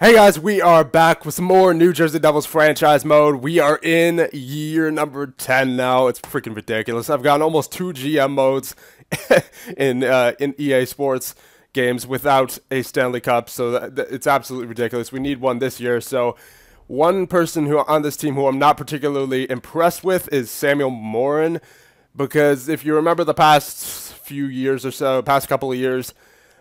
Hey guys, we are back with some more New Jersey Devils franchise mode. We are in year number 10 now. It's freaking ridiculous. I've gotten almost 2 GM modes in EA Sports games without a Stanley Cup, so it's absolutely ridiculous. We need one this year. So one person who on this team who I'm not particularly impressed with is Samuel Morin, because if you remember the past few years or so, past couple of years,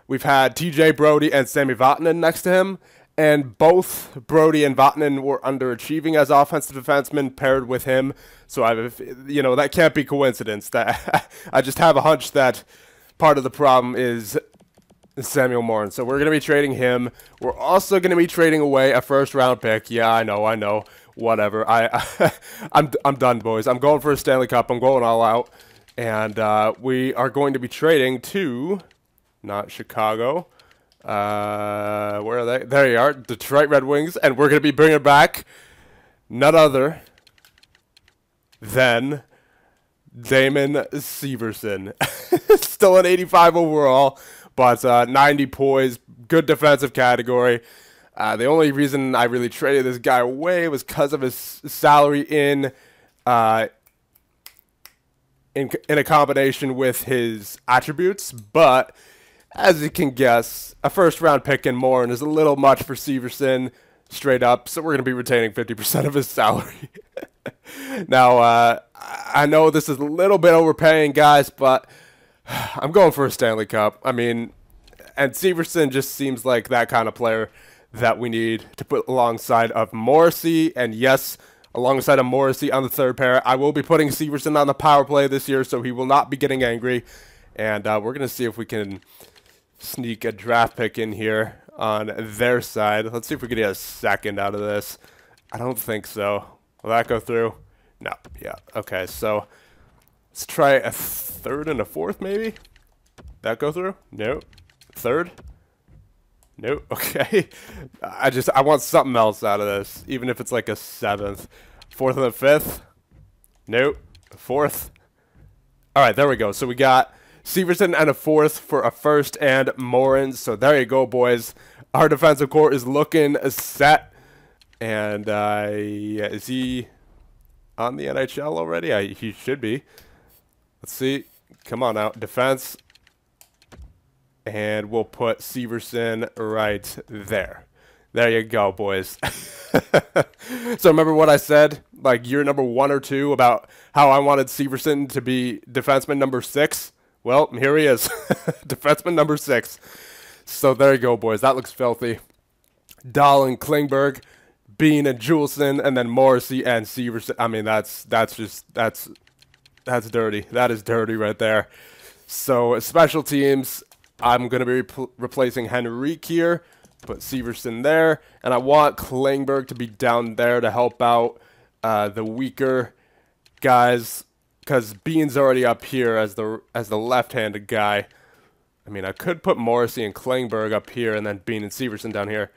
we've had TJ Brody and Sami Vatanen next to him. And both Brody and Vatanen were underachieving as offensive defensemen paired with him. So, that can't be coincidence. That I just have a hunch that part of the problem is Samuel Morin. So we're going to be trading him. We're also going to be trading away a first-round pick. Yeah, I know. Whatever. I'm done, boys. I'm going for a Stanley Cup. I'm going all out. And we are going to be trading to, not Chicago, where are they? There you are, Detroit Red Wings, and we're going to be bringing back none other than Damon Severson. Still an 85 overall, but 90 poise, good defensive category. The only reason I really traded this guy away was because of his salary in a combination with his attributes, but as you can guess, a first-round pick in Morin is a little much for Severson, straight up, so we're going to be retaining 50% of his salary. Now, I know this is a little bit overpaying, guys, but I'm going for a Stanley Cup. I mean, and Severson just seems like that kind of player that we need to put alongside of Morrissey, and yes, alongside of Morrissey on the third pair. I will be putting Severson on the power play this year, so he will not be getting angry, and we're going to see if we can sneak a draft pick in here on their side. Let's see if we can get a second out of this. I don't think so. Will that go through? No. Yeah. Okay, so let's try a third and a fourth, maybe? That go through? No. Third? No. Okay. I want something else out of this, even if it's like a seventh. Fourth and a fifth? Nope. Fourth? All right, there we go. So we got Severson and a fourth for a first and Morin. So there you go, boys. Our defensive core is looking set. And yeah, is he on the NHL already? He should be. Let's see. Come on now. Defense. And we'll put Severson right there. There you go, boys. So remember what I said, like year number 1 or 2, about how I wanted Severson to be defenseman number 6? Well, here he is, defenseman number 6. So there you go, boys. That looks filthy. Dahl and Klingberg, Bean and Juleson, and then Morrissey and Severson. I mean, that's dirty. That is dirty right there. So special teams, I'm going to be replacing Henrique here. Put Severson there, and I want Klingberg to be down there to help out the weaker guys, because Bean's already up here as the left-handed guy. I mean, I could put Morrissey and Klingberg up here, and then Bean and Severson down here.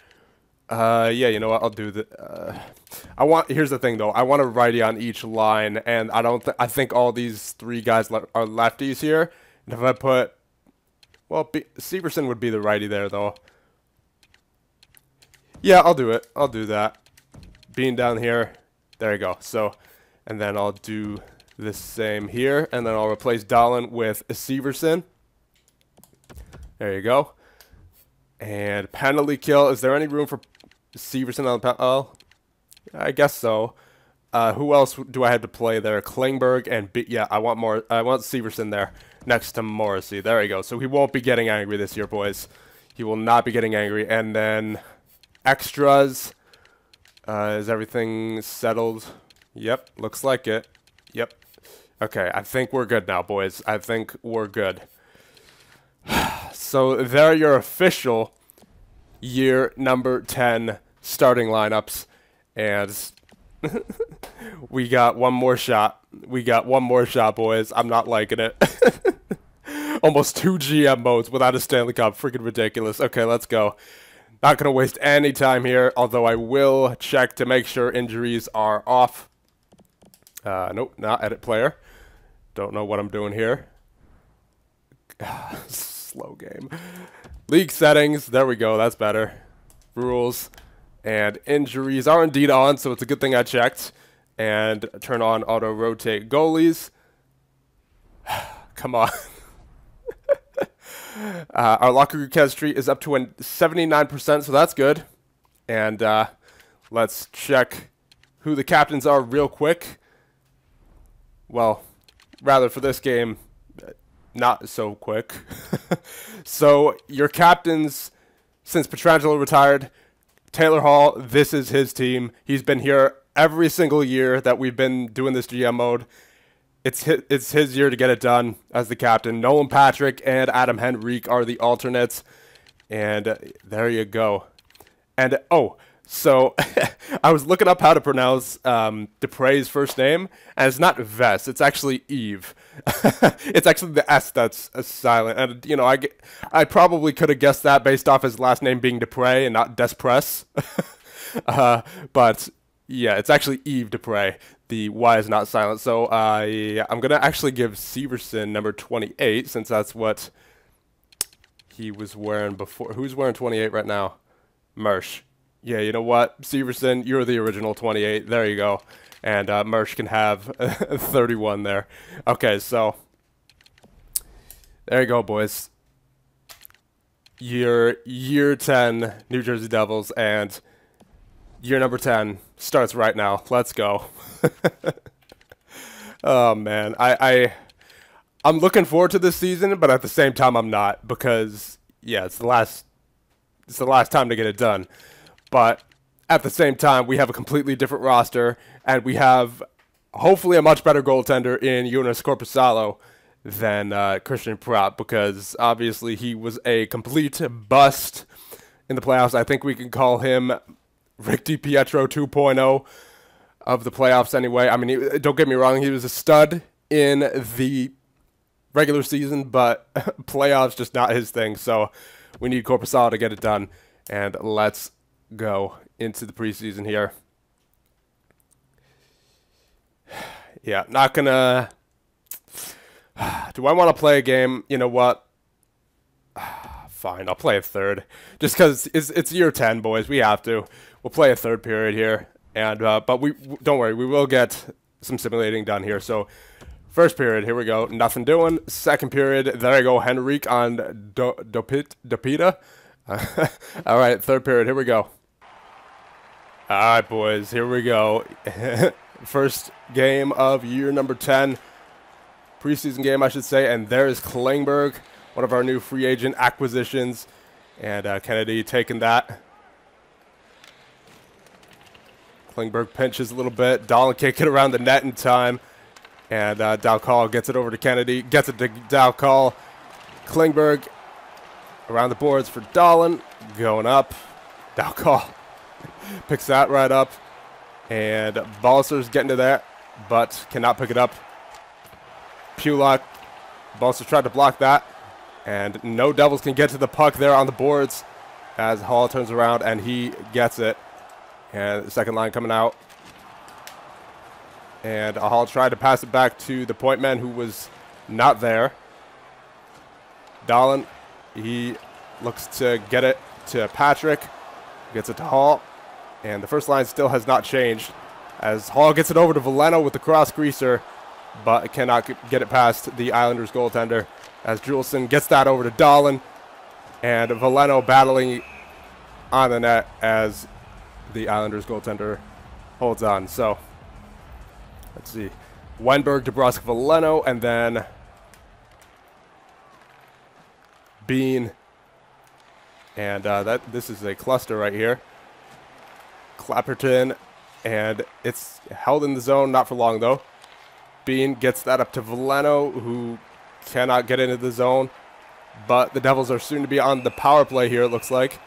Yeah, you know what? I'll do the. Here's the thing, though. I want a righty on each line, and I think all these 3 guys are lefties here. And if I put, well, Severson would be the righty there, though. Yeah, I'll do it. I'll do that. Bean down here. There you go. So, and then I'll do the same here, and then I'll replace Dahlin with Severson. There you go. And penalty kill. Is there any room for Severson on the penalty? Oh, I guess so. Who else do I have to play there? Klingberg and yeah, I want Severson there next to Morrissey. There you go. So he won't be getting angry this year, boys. He will not be getting angry. And then extras. Is everything settled? Yep, looks like it. Yep. Okay, I think we're good now, boys. I think we're good. So there are your official year number 10 starting lineups. And we got one more shot. We got one more shot, boys. I'm not liking it. Almost 2 GM modes without a Stanley Cup. Freaking ridiculous. Okay, let's go. Not going to waste any time here, although I will check to make sure injuries are off. Nope, not edit player. Don't know what I'm doing here. Slow game. League settings. There we go. That's better. Rules. And injuries are indeed on, so it's a good thing I checked. And turn on auto-rotate goalies. Come on. Our locker room chemistry is up to 79%, so that's good. And let's check who the captains are real quick. Well, rather for this game, not so quick. So your captains, since Pietrangelo retired, Taylor Hall, this is his team. He's been here every single year that we've been doing this GM mode. It's his year to get it done as the captain. Nolan Patrick and Adam Henrique are the alternates. And there you go. And, oh, so I was looking up how to pronounce Dupre's first name, and it's not Vess. It's actually Eve. It's actually the S that's silent. And, you know, I probably could have guessed that based off his last name being Dupre and not Despres. But, yeah, it's actually Eve Dupre. The Y is not silent. So I'm going to actually give Severson number 28, since that's what he was wearing before. Who's wearing 28 right now? Mersch. Yeah, you know what? Severson, you're the original 28. There you go. And Mersch can have 31 there. Okay, so there you go, boys. Year 10 New Jersey Devils, and year number 10 starts right now. Let's go. Oh, man. I'm looking forward to this season, but at the same time, I'm not, because, yeah, it's the last time to get it done. But at the same time, we have a completely different roster, and we have hopefully a much better goaltender in Jonas Korpisalo than Christian Pratt, because obviously he was a complete bust in the playoffs. I think we can call him Rick DiPietro 2.0 of the playoffs anyway. I mean, don't get me wrong, he was a stud in the regular season, but playoffs just not his thing. So we need Korpisalo to get it done, and let's go into the preseason here. Yeah, not gonna. Do I want to play a game? You know what? Fine, I'll play a third. Just because it's year 10, boys. We have to. We'll play a third period here, and but we don't worry. We will get some simulating done here. So, first period, here we go. Nothing doing. Second period, there I go. Henrique on Dopita. All right, third period, here we go. All right, boys, here we go. First game of year number 10. Preseason game, I should say. And there is Klingberg, one of our new free agent acquisitions. And Kennedy taking that. Klingberg pinches a little bit. Dahlin can't get around the net in time. And Dalcall gets it over to Kennedy. Gets it to Dalcall. Klingberg around the boards for Dahlin. Going up. Dalcall picks that right up. And Balser's getting to that, but cannot pick it up. Pulak. Balser tried to block that. And no Devils can get to the puck there on the boards as Hall turns around and he gets it. And the second line coming out. And Hall tried to pass it back to the point man who was not there. Dahlin, he looks to get it to Patrick. Gets it to Hall. And the first line still has not changed as Hall gets it over to Veleno with the cross greaser, but cannot get it past the Islanders goaltender as Juleson gets that over to Dahlin. And Veleno battling on the net as the Islanders goaltender holds on. So, let's see. Weinberg, DeBrusk, Veleno, and then Bean. And this is a cluster right here. Clapperton, and it's held in the zone, not for long though. Bean gets that up to Veleno, who cannot get into the zone, but the Devils are soon to be on the power play here, it looks like,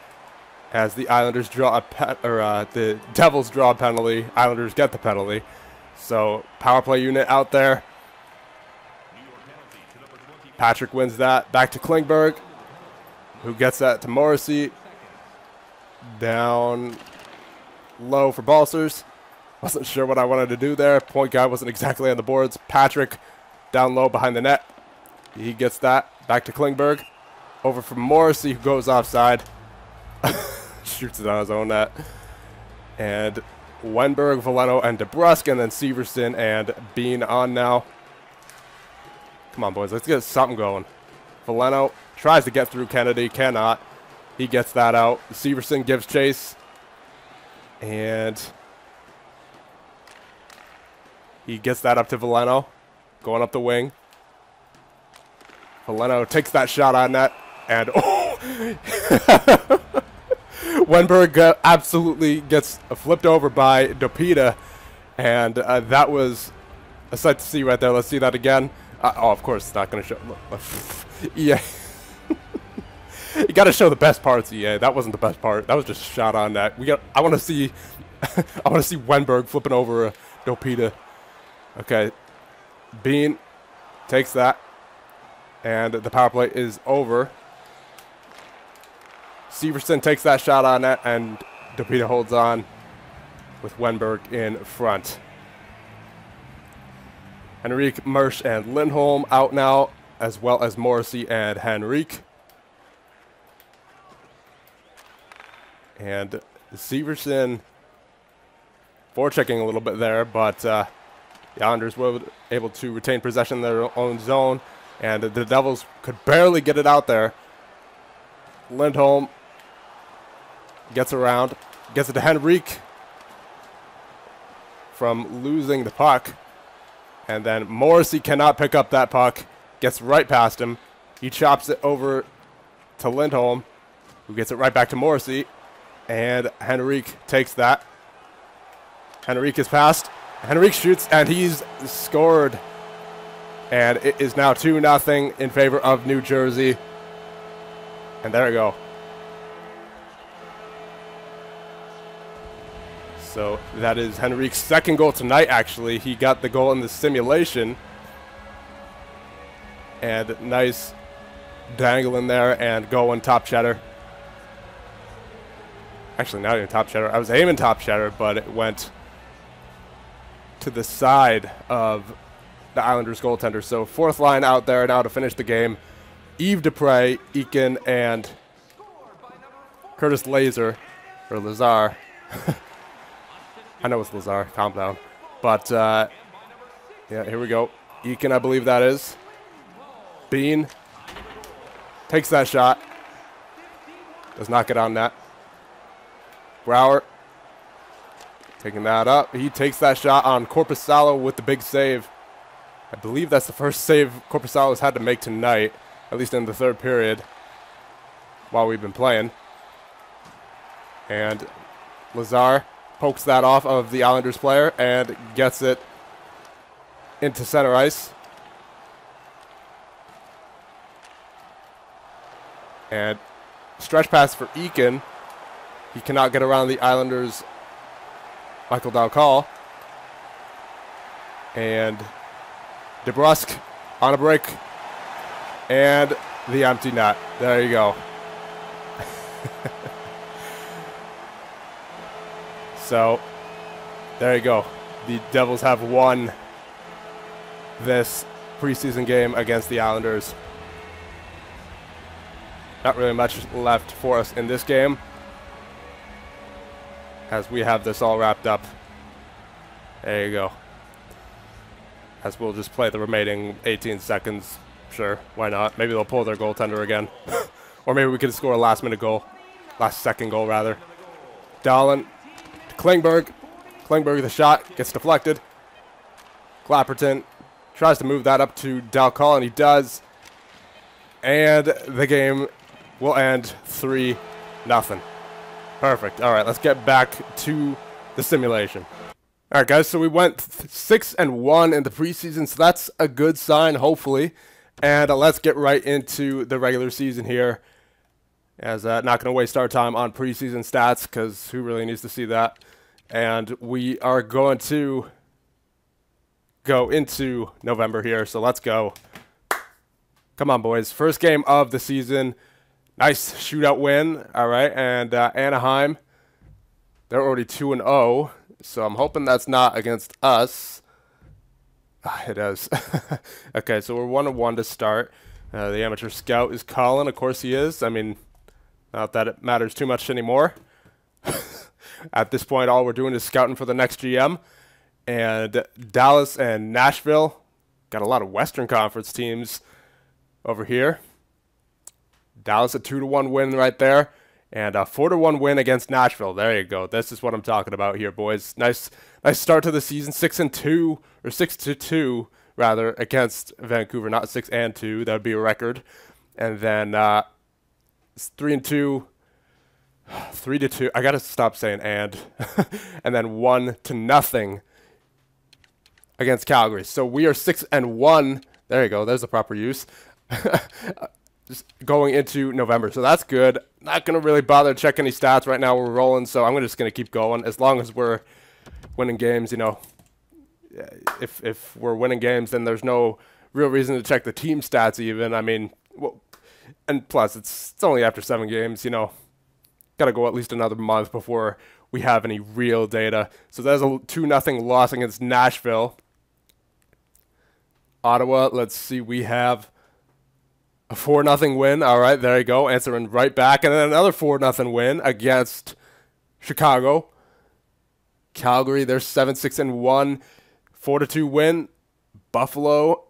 as the Islanders draw the Devils draw a penalty. Islanders get the penalty. So power play unit out there. Patrick wins that. Back to Klingberg, who gets that to Morrissey. Down low for Balsers. Wasn't sure what I wanted to do there. Point guy wasn't exactly on the boards. Patrick down low behind the net. He gets that. Back to Klingberg. Over from Morrissey, who goes offside. Shoots it on his own net. And Wenberg, Veleno, and DeBrusque, and then Severson and Bean on now. Come on, boys. Let's get something going. Veleno tries to get through Kennedy. Cannot. He gets that out. Severson gives chase. And he gets that up to Veleno. Going up the wing. Veleno takes that shot on net. And oh! Wenberg absolutely gets flipped over by Dopita. And that was a sight to see right there. Let's see that again. Oh, of course, it's not going to show. Yeah. You got to show the best parts, EA. That wasn't the best part. That was just a shot on net. I want to see I want to see Wenberg flipping over Dopita. Okay. Bean takes that. And the power play is over. Severson takes that shot on net, and Dopita holds on with Wenberg in front. Henrique, Mersch, and Lindholm out now, as well as Morrissey and Henrique. And Severson forechecking a little bit there, but the Islanders were able to retain possession in their own zone, and the Devils could barely get it out there. Lindholm gets around, gets it to Henrique from losing the puck. And then Morrissey cannot pick up that puck, gets right past him. He chops it over to Lindholm, who gets it right back to Morrissey. And Henrique takes that. Henrique is passed. Henrique shoots, and he's scored. And it is now 2-0 in favor of New Jersey. And there we go. So that is Henrique's second goal tonight, actually. He got the goal in the simulation. And nice dangle in there and going top cheddar. Actually, not even top cheddar. I was aiming top cheddar, but it went to the side of the Islanders goaltender. So fourth line out there now to finish the game. Yves Dupre, Eakin, and Curtis Lazar, or Lazar. I know it's Lazar, calm down. But, yeah, here we go. Eakin, I believe that is. Bean takes that shot. Does not get on net. Brouwer taking that up. He takes that shot on Korpisalo with the big save. I believe that's the first save Korpisalo's had to make tonight, at least in the third period, while we've been playing. And Lazar pokes that off of the Islanders player and gets it into center ice. And stretch pass for Eakin. He cannot get around the Islanders' Michael Dalcal. And DeBrusque on a break. And the empty net. There you go. So, there you go. The Devils have won this preseason game against the Islanders. Not really much left for us in this game, as we have this all wrapped up. There you go. As we'll just play the remaining 18 seconds. Sure, why not? Maybe they'll pull their goaltender again. Or maybe we could score a last-minute goal. Last-second goal, rather. Dahlen. Klingberg. Klingberg, the shot gets deflected. Clapperton tries to move that up to Dalcal, and he does. And the game will end 3-0. Perfect. All right, let's get back to the simulation. All right, guys, so we went 6-1 in the preseason, so that's a good sign, hopefully. And let's get right into the regular season here. As not going to waste our time on preseason stats, because who really needs to see that? And we are going to go into November here, so let's go. Come on, boys. First game of the season. Nice shootout win, all right. And Anaheim, they're already 2-0, so I'm hoping that's not against us. It is. Okay, so we're 1-1 to start. The amateur scout is Colin. Of course he is. I mean, not that it matters too much anymore. At this point, all we're doing is scouting for the next GM. And Dallas and Nashville got a lot of Western Conference teams over here. Dallas a 2-1 win right there, and a 4-1 win against Nashville. There you go. This is what I'm talking about here, boys. Nice start to the season. 6-2 or 6-2 rather against Vancouver, not 6-2. That would be a record. And then 3-2. 3-2. I gotta stop saying and. And then 1-0 against Calgary. So we are 6-1. There you go. There's the proper use. Just going into November, so that's good. Not gonna really bother to check any stats right now. We're rolling, so I'm just gonna keep going as long as we're winning games. You know, if we're winning games, then there's no real reason to check the team stats even. I mean, well, and plus it's only after 7 games. You know, got to go at least another month before we have any real data. So there's a 2-0 loss against Nashville. Ottawa, let's see, we have a 4-0 win. All right, there you go, answering right back. And then another 4-0 win against Chicago. Calgary, they're 7-6-1, 4-2 win. Buffalo,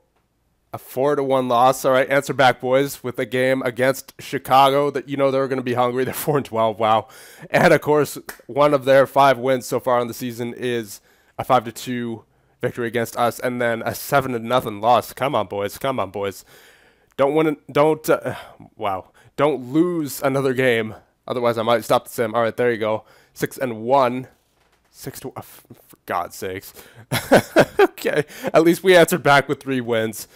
a 4-1 loss. All right, answer back, boys, with a game against Chicago that you know they're going to be hungry. They're 4-12, wow. And, of course, one of their 5 wins so far in the season is a 5-2 victory against us, and then a 7-0 loss. Come on, boys. Come on, boys. Don't lose another game. Otherwise, I might stop the sim. All right, there you go. 6-1. 6-1. For God's sakes. Okay. At least we answered back with 3 wins.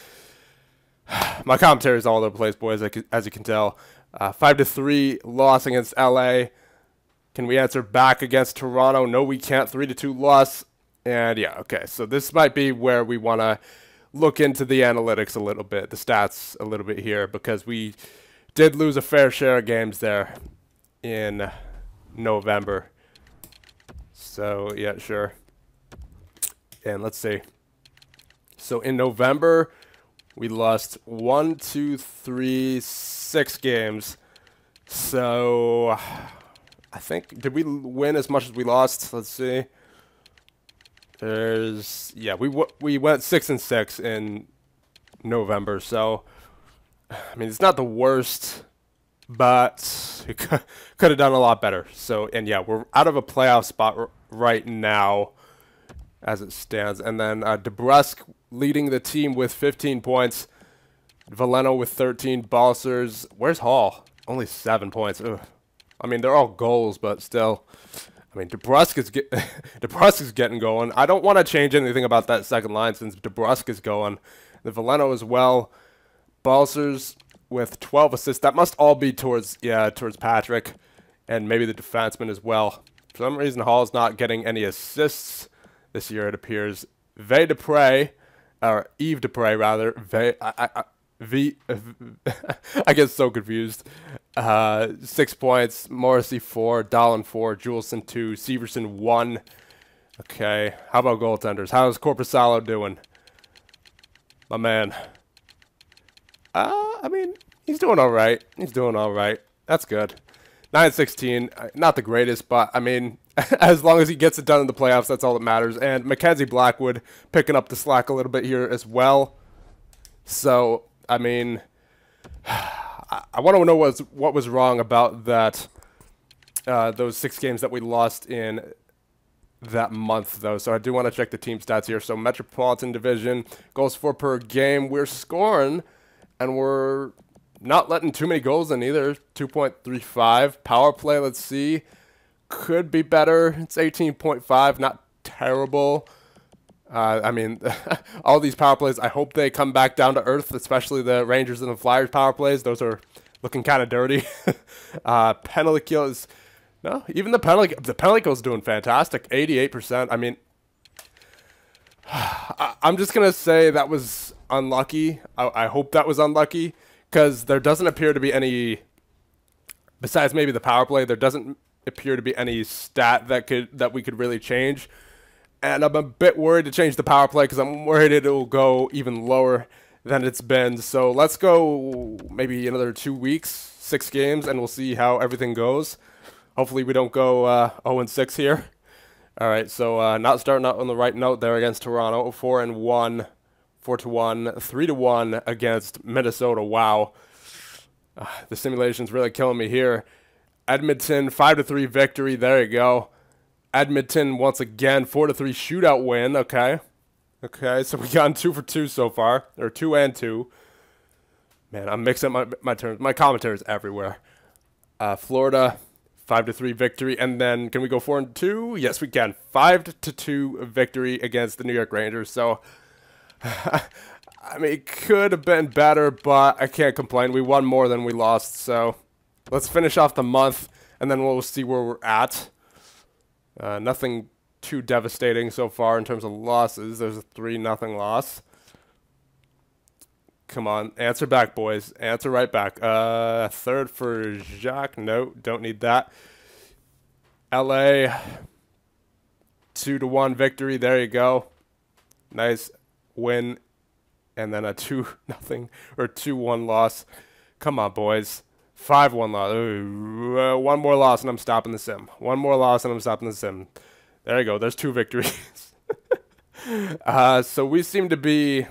My commentary is all over the place, boys, as you can tell. 5-3 loss against LA. Can we answer back against Toronto? No, we can't. 3-2 loss. And yeah, okay. So this might be where we want to look into the analytics a little bit, the stats a little bit here, because we did lose a fair share of games there in November. So yeah, sure. And let's see. So in November, we lost 1, 2, 3, 6 games. So I think, did we win as much as we lost? Let's see. Yeah, we went 6-6 in November, so I mean it's not the worst, but it could have done a lot better. So, and yeah, we're out of a playoff spot right now as it stands. And then DeBrusk leading the team with 15 points, Veleno with 13, Balsers. Where's Hall? Only 7 points. Ugh. I mean, they're all goals, but still. I mean, DeBrusk is getting going. I don't want to change anything about that second line since DeBrusk is going. The Veleno as well. Balsers with 12 assists. That must all be towards Patrick and maybe the defenseman as well. For some reason, Hall's not getting any assists this year, it appears. Yves Dupre, rather. I get so confused. 6 points. Morrissey 4, Dahlin 4, Juleson 2, Severson 1. Okay, how about goaltenders? How's Corpusalo doing? My man. I mean, he's doing all right. He's doing all right. That's good. 9-16, not the greatest, but I mean, as long as he gets it done in the playoffs, that's all that matters. And Mackenzie Blackwood picking up the slack a little bit here as well. So, I mean, I want to know what was wrong about that those 6 games that we lost in that month, though. So I do want to check the team stats here. So Metropolitan Division, goals for per game. We're scoring, and we're not letting too many goals in either. 2.35. Power play, let's see. Could be better. It's 18.5. Not terrible. I mean, all these power plays, I hope they come back down to earth, especially the Rangers and the Flyers power plays. Those are looking kind of dirty. Penalty kill is, no, even the penalty kill is doing fantastic, 88%. I mean, I'm just going to say that was unlucky. I hope that was unlucky because there doesn't appear to be any, besides maybe the power play, there doesn't appear to be any stat that we could really change. And I'm a bit worried to change the power play because I'm worried it will go even lower than it's been. So let's go maybe another 2 weeks, 6 games, and we'll see how everything goes. Hopefully we don't go 0-6 here. All right, so not starting out on the right note there against Toronto. 4-1, 4-1, 3-1 against Minnesota. Wow, the simulation's really killing me here. Edmonton 5-3 victory. There you go. Edmonton once again 4-3 shootout win. Okay, so we got 2 for 2 so far, or 2 and 2. Man, I'm mixing up my terms. My commentary is everywhere. Florida 5-3 victory, and then can we go 4-2? Yes, we can. 5-2 victory against the New York Rangers. So, I mean, it could have been better, but I can't complain. We won more than we lost. So, let's finish off the month, and then we'll see where we're at. Nothing too devastating so far in terms of losses. There's a 3-0 loss. Come on, answer back, boys. Answer right back. Third for Jacques. No, don't need that. LA 2-1 victory. There you go. Nice win. And then a 2-0 or 2-1 loss. Come on, boys. 5-1 loss. Ooh, one more loss and I'm stopping the sim. One more loss and I'm stopping the sim. There you go. There's 2 victories. So we seem to be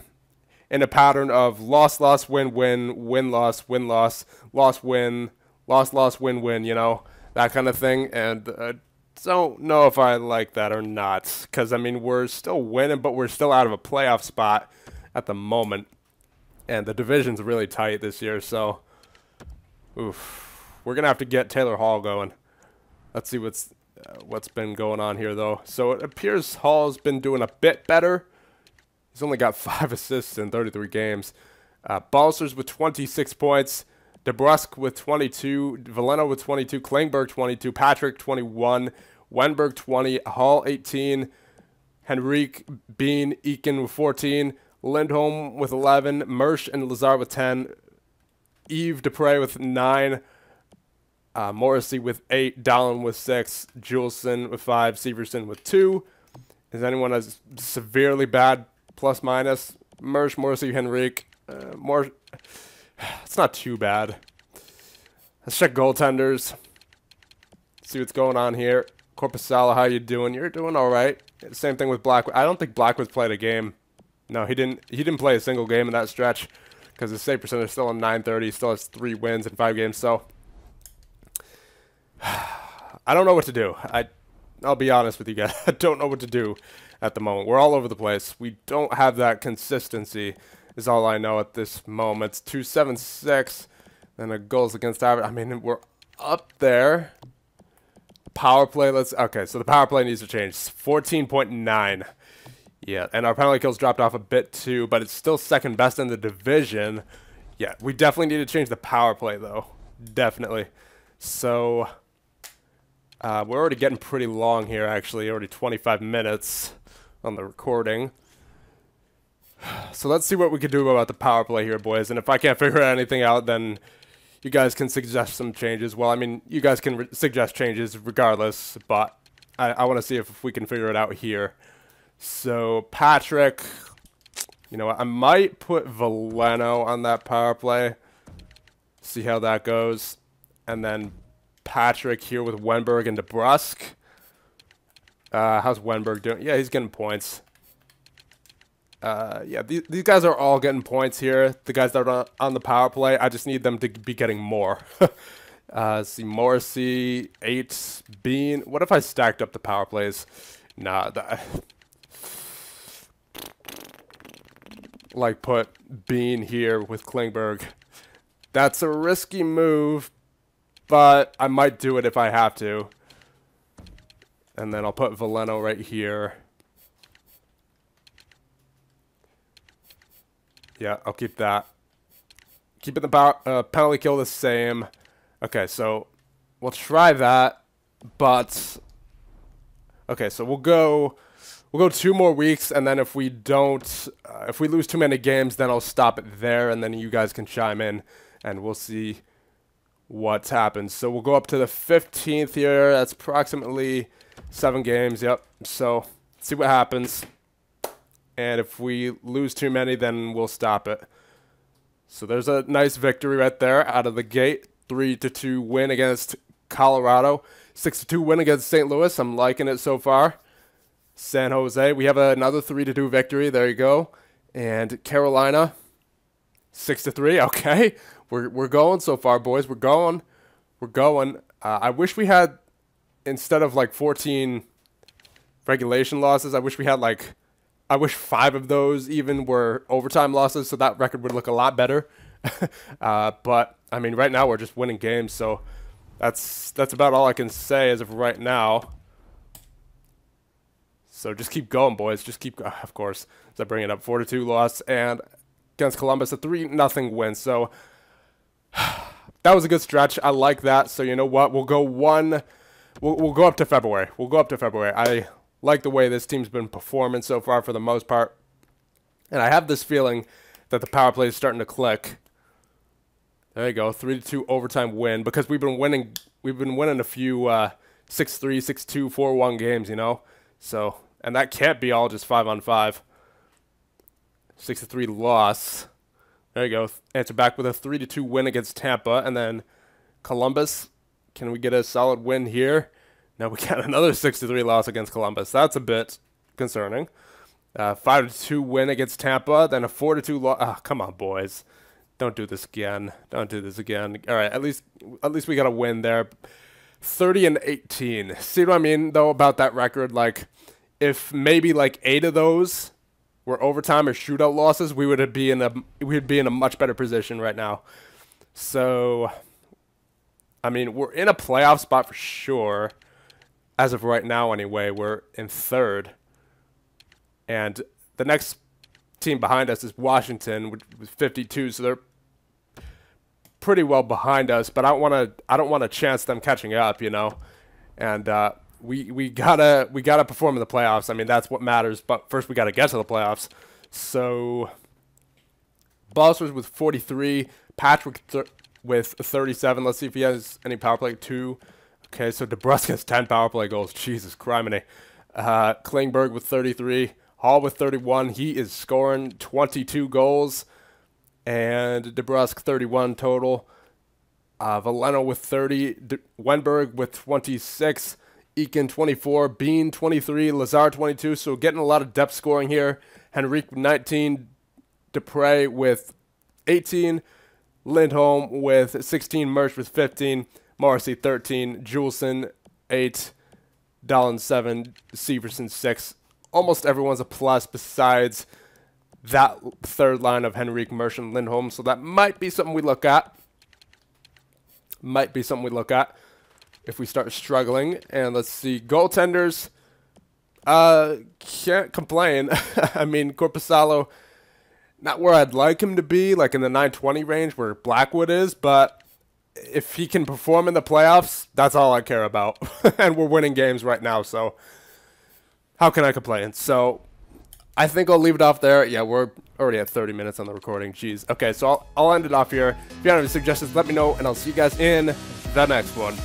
in a pattern of loss, loss, win, win, win, loss, win, loss, loss, win, loss, loss, win, win, you know, that kind of thing. And don't know if I like that or not, because, I mean, we're still winning, but we're still out of a playoff spot at the moment. And the division's really tight this year, so, oof. We're going to have to get Taylor Hall going. Let's see what's been going on here, though. So it appears Hall's been doing a bit better. He's only got 5 assists in 33 games. Balsers with 26 points. DeBrusque with 22. Veleno with 22. Klingberg 22. Patrick 21. Wenberg 20. Hall 18. Henrique, Bean, Eakin with 14. Lindholm with 11. Mersch and Lazar with 10. Yves Dupre with 9. Morrissey with 8. Dallin with 6. Juleson with 5. Severson with 2. Is anyone as severely bad? Plus minus Mersch, Morrissey, Henrique. It's not too bad. Let's check goaltenders. See what's going on here. Corpusala, how you doing? You're doing all right. Same thing with Blackwood. I don't think Blackwood's played a game. No, he didn't play a single game in that stretch because his save percentage is still on 930. He still has 3 wins in 5 games. So I don't know what to do. I'll be honest with you guys. I don't know what to do at the moment. We're all over the place. We don't have that consistency is all I know at this moment. It's 276 and a goals against average. I mean, we're up there. Power play, okay, so the power play needs to change. 14.9. Yeah, and our penalty kills dropped off a bit too, but it's still second best in the division. Yeah, we definitely need to change the power play though. Definitely. So we're already getting pretty long here, actually. Already 25 minutes on the recording. So let's see what we can do about the power play here, boys. And if I can't figure anything out, then you guys can suggest some changes. Well, I mean, you guys can suggest changes regardless, but I want to see if we can figure it out here. So Patrick, you know what? I might put Veleno on that power play. See how that goes. And then Patrick here with Wenberg and DeBrusque. How's Wenberg doing? Yeah, he's getting points. Yeah, these guys are all getting points here. The guys that are on the power play, I just need them to be getting more. See, Morrissey, 8, Bean. What if I stacked up the power plays? Nah, like put Bean here with Klingberg. That's a risky move, but I might do it if I have to. And then I'll put Veleno right here. Yeah, I'll keep that. Keeping the power, penalty kill the same. Okay, so we'll try that, but okay, so we'll go 2 more weeks, and then if we don't, if we lose too many games, then I'll stop it there, and then you guys can chime in, and we'll see what happens. So we'll go up to the 15th here. That's approximately 7 games. Yep. So see what happens. And if we lose too many, then we'll stop it. So there's a nice victory right there out of the gate. 3-2 win against Colorado. 6-2 win against St. Louis. I'm liking it so far. San Jose, we have another 3-2 victory. There you go. And Carolina, 6-3. Okay, we're going so far, boys. We're going. I wish we had, instead of like 14 regulation losses, I wish 5 of those even were overtime losses, so that record would look a lot better. But I mean, right now we're just winning games, so that's about all I can say as of right now. So just keep going, boys. Just keep, of course, as I bring it up, 4-2 loss, and against Columbus, a 3-0 win. So that was a good stretch. I like that. So you know what? We'll go We'll go up to February. I like the way this team's been performing so far for the most part, and I have this feeling that the power play is starting to click. There you go, 3-2 overtime win, because we've been winning a few 6-3, 6-2, 4-1 games, you know. So, and that can't be all just 5-on-5. 6-3 loss. There you go. Answer back with a 3-2 win against Tampa, and then Columbus. Can we get a solid win here? Now we got another 6-3 loss against Columbus. That's a bit concerning. 5-2 win against Tampa, then a 4-2 loss. Oh, come on, boys. Don't do this again. Don't do this again. All right, at least we got a win there. 30-18. See what I mean, though, about that record? Like, if maybe like 8 of those were overtime or shootout losses, we'd be in a much better position right now. So, I mean, we're in a playoff spot for sure. As of right now, anyway, we're in 3rd. And the next team behind us is Washington with 52, so they're pretty well behind us. But I don't want to chance them catching up, you know. And we gotta perform in the playoffs. I mean, that's what matters. But first, we gotta get to the playoffs. So, Balsers with 43, Patrick with 37. Let's see if he has any power play. 2. Okay, so DeBrusk has 10 power play goals. Jesus criminy. Klingberg with 33. Hall with 31. He is scoring 22 goals. And DeBrusk 31 total. Valeno with 30. Wenberg with 26. Eakin 24. Bean 23. Lazar 22. So getting a lot of depth scoring here. Henrique with 19. Dupre with 18. Lindholm with 16. Mersch with 15. Morrissey 13, Juleson 8, Dallin 7, Severson 6. Almost everyone's a plus besides that third line of Henrique, Mersch, and Lindholm. So that might be something we look at. If we start struggling. And let's see, goaltenders. Can't complain. I mean, Korpisalo, not where I'd like him to be, like in the 920 range where Blackwood is, but if he can perform in the playoffs, that's all I care about. And we're winning games right now, so how can I complain? So I think I'll leave it off there. Yeah, we're already at 30 minutes on the recording. Jeez. Okay, so I'll end it off here. If you have any suggestions, let me know, and I'll see you guys in the next one.